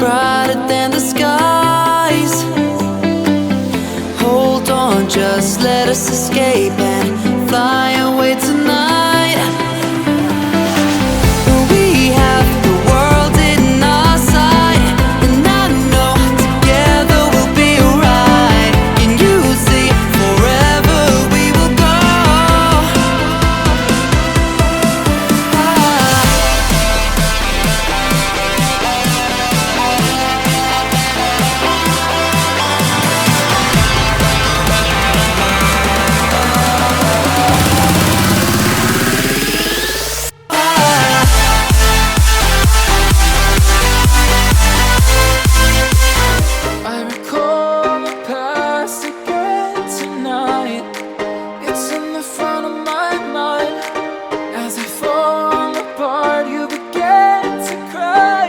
brighter than the skies. Hold on, just let us escape and fly away tonight. We have the world in our sight, and I know together we'll be alright. Can you see forever we will go? I recall the past again tonight. It's in the front of my mind. As I fall apart, you begin to cry.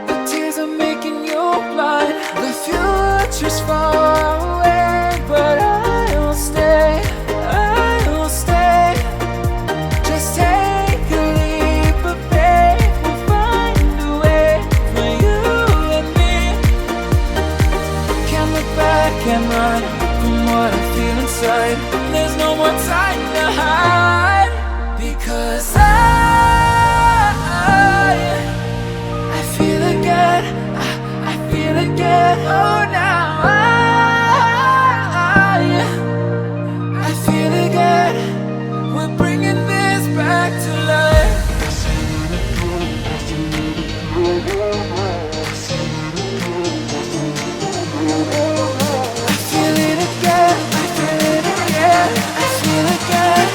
The tears are making you blind. The future's far away, but I will stay. I will stay. Just take a leap of faith. We'll find a way for you and me. Can't look back and run from what I feel inside. There's no more time to hide, because I feel again. I feel again. Oh, now I feel again. We're bringing this back to life. I feel it again. I feel it again. I feel again.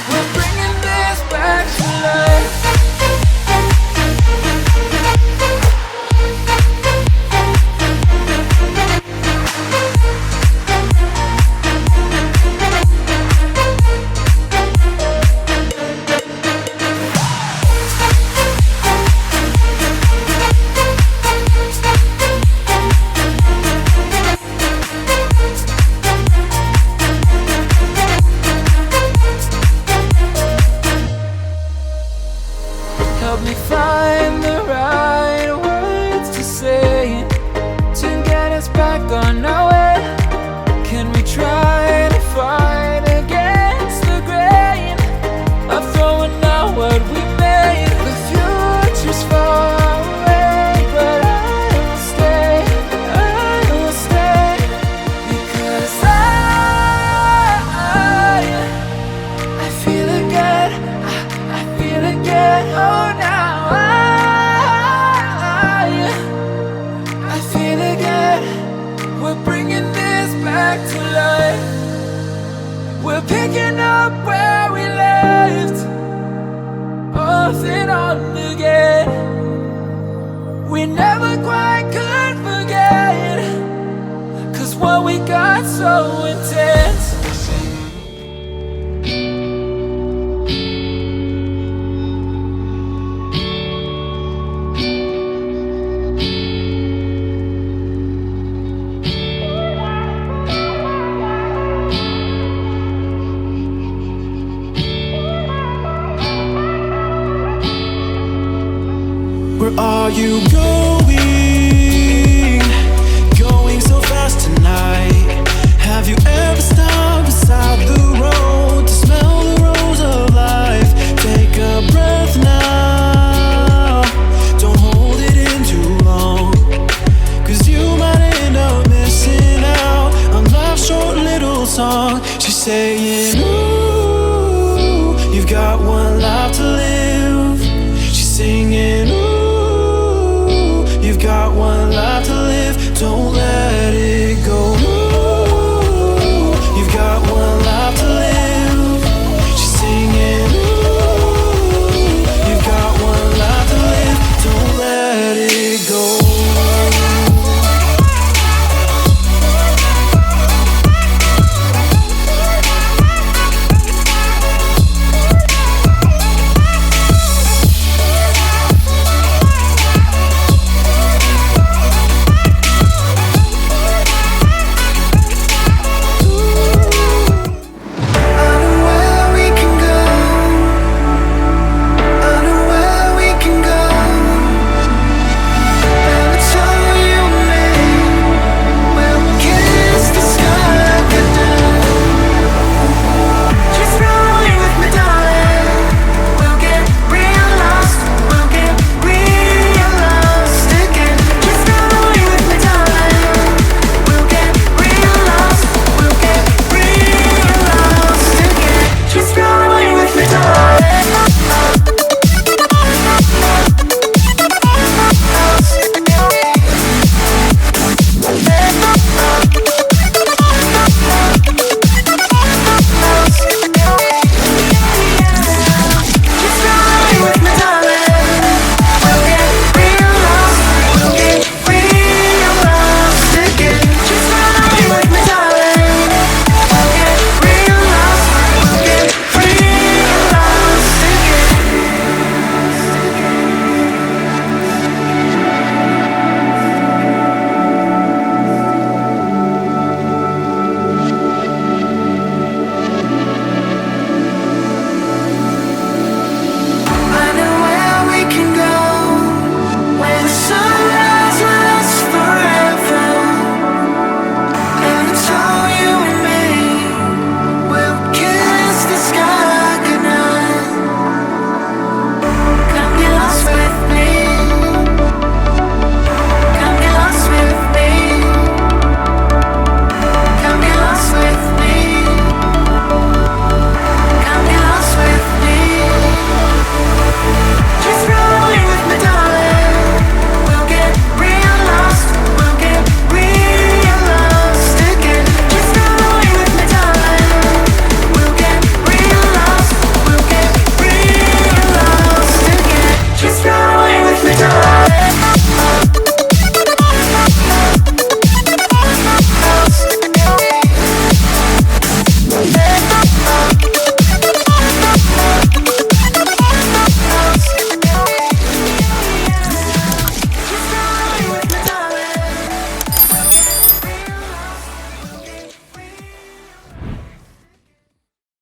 We're bringing this back to life. Help me find the right words to say to get us back on our way. Can we try to fight against the grain of throwing out what we made? The future's far away, but I will stay. I will stay, because I feel again. I feel again. Oh, now I feel again. We're bringing this back to life. We're picking up where we left off and on again. We never quite could forget, 'cause what we got so intense. Where are you going? Going so fast tonight. Have you ever stopped beside the road to smell the rose of life? Take a breath now. Don't hold it in too long, 'cause you might end up missing out on life's short little song. She's saying, ooh.